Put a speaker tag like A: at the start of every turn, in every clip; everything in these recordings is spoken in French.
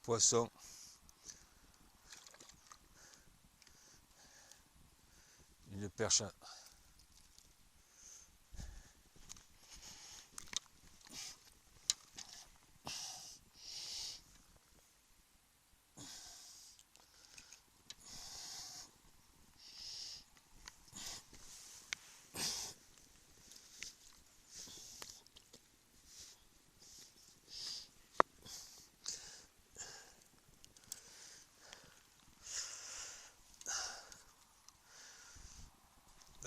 A: poisson, une perche.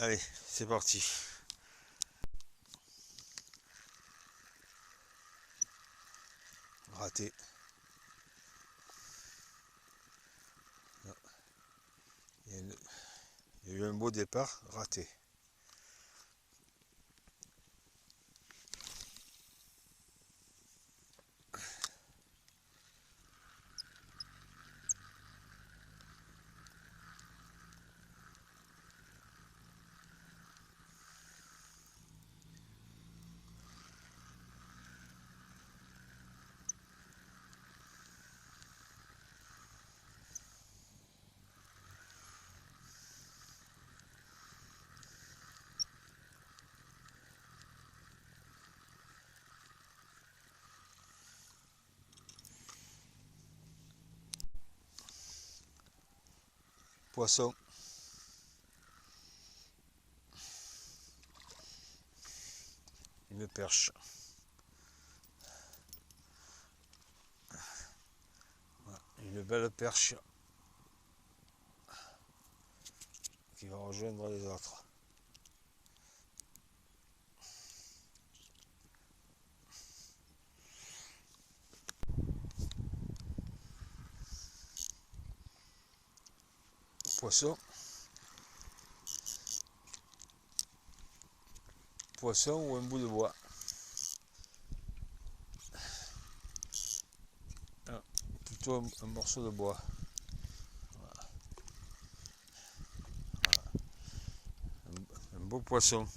A: Allez, c'est parti. Raté. Il y a eu un beau départ, raté. Poisson, une perche. Voilà, une belle perche qui va rejoindre les autres. Poisson, poisson ou un bout de bois. Ah, plutôt un morceau de bois. Voilà. Un beau poisson.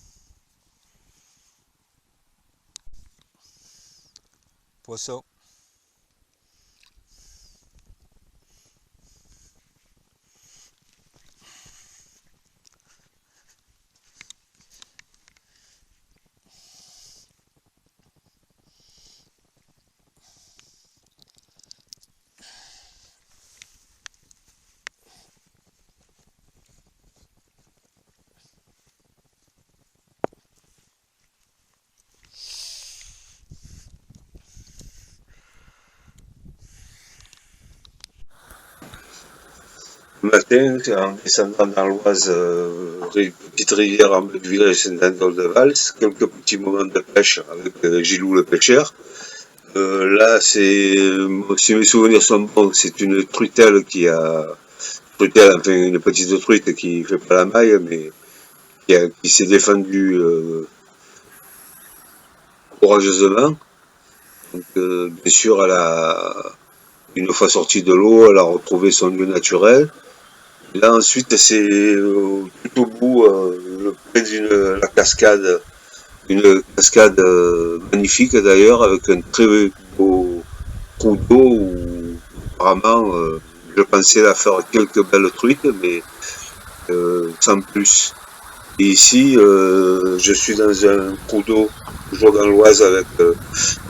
A: Poisson,
B: Le matin, en descendant dans l'Oise, une petite rivière en bas du village Saint-Andol-de-Vals, quelques petits moments de pêche avec Gilou le pêcheur. Là, si mes souvenirs sont bons, c'est une truitelle enfin une petite truite qui fait pas la maille, mais qui s'est défendue courageusement. Donc, bien sûr, une fois sortie de l'eau, elle a retrouvé son lieu naturel. Là ensuite c'est tout au bout, près la cascade, une cascade magnifique d'ailleurs avec un très beau trou d'eau où apparemment je pensais la faire quelques belles truites mais sans plus. Et ici je suis dans un trou d'eau, toujours dans l'Oise avec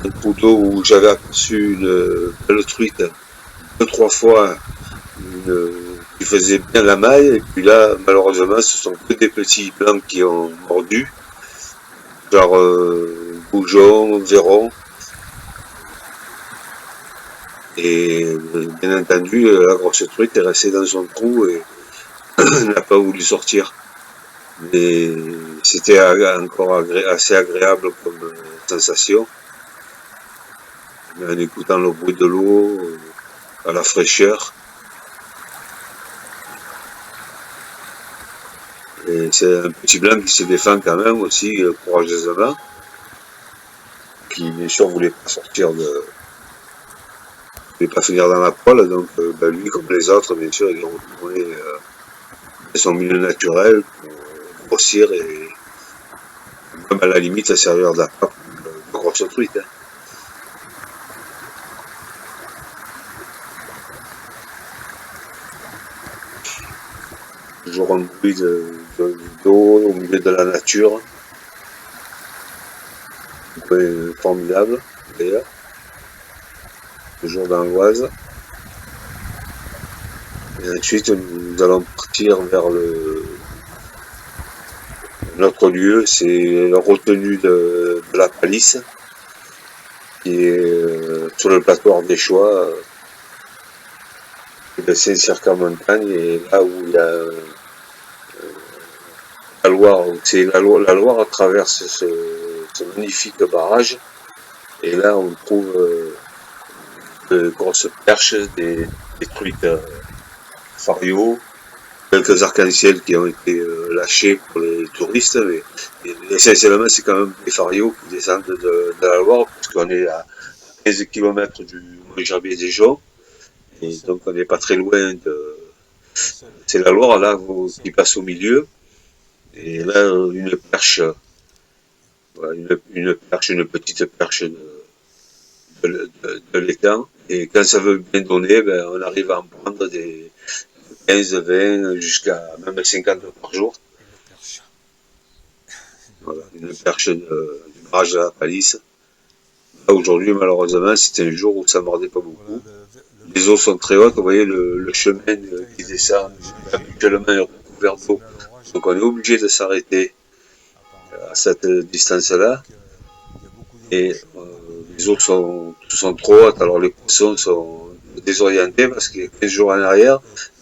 B: un trou d'eau où j'avais aperçu une belle truite 2-3 fois, qui faisait bien la maille, et puis là, malheureusement, ce sont que des petits blancs qui ont mordu, genre Goujon, Véron, et bien entendu, la grosse truite est restée dans son trou et n'a pas voulu sortir. Mais c'était encore assez agréable comme sensation, en écoutant le bruit de l'eau, à la fraîcheur. Et c'est un petit blanc qui se défend quand même aussi courageusement, qui bien sûr voulait pas voulait pas finir dans la poêle, donc lui comme les autres bien sûr ils ont retourné son milieu naturel pour grossir et même à la limite à servir d'appât pour de grosses truites. Hein. toujours un bruit d'eau au milieu de la nature. Formidable, d'ailleurs. Toujours dans l'Oise. Et ensuite, nous allons partir vers notre lieu, c'est la retenue de la Palisse, qui est sur le plateau ardéchois, de Saint-Cercas-Montagne, et là où il y a la Loire, la Loire traverse ce magnifique barrage, et là on trouve de grosses perches, des truites farios, quelques arcs-en-ciel qui ont été lâchés pour les touristes, mais essentiellement c'est quand même des farios qui descendent de la Loire, puisqu'on est à 15 km du Mont-Gerbier-des-Joncs, et donc on n'est pas très loin de... C'est la Loire là qui passe au milieu, et là une perche, voilà, une petite perche de l'étang, et quand ça veut bien donner, ben, on arrive à en prendre des 15, 20, jusqu'à même 50 par jour. Voilà, une perche du barrage de la Palisse. Aujourd'hui, malheureusement, c'était un jour où ça mordait pas beaucoup. Les eaux sont très hautes, vous voyez le chemin qui descend, habituellement est recouvert d'eau. Donc on est obligé de s'arrêter à cette distance-là. Et les eaux sont trop hautes, alors les poissons sont désorientés parce que 15 jours en arrière,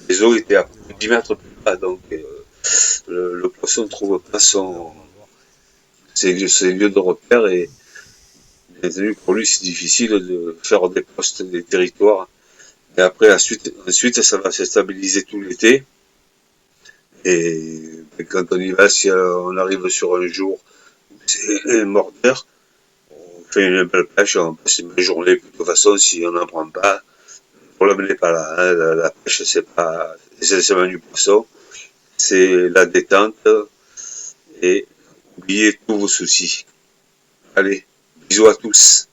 B: les eaux étaient à 10 mètres plus bas, donc le poisson ne trouve pas ses lieux de repère, et bien entendu pour lui c'est difficile de faire des postes, des territoires, et après ensuite ça va se stabiliser tout l'été, et quand on y va, si on arrive sur un jour où c'est mordeur, on fait une belle pêche, on passe une belle journée. De toute façon, si on n'en prend pas, le problème n'est pas là, hein. La pêche, c'est pas essentiellement du poisson, c'est la détente, et oubliez tous vos soucis. Allez, bisous à tous.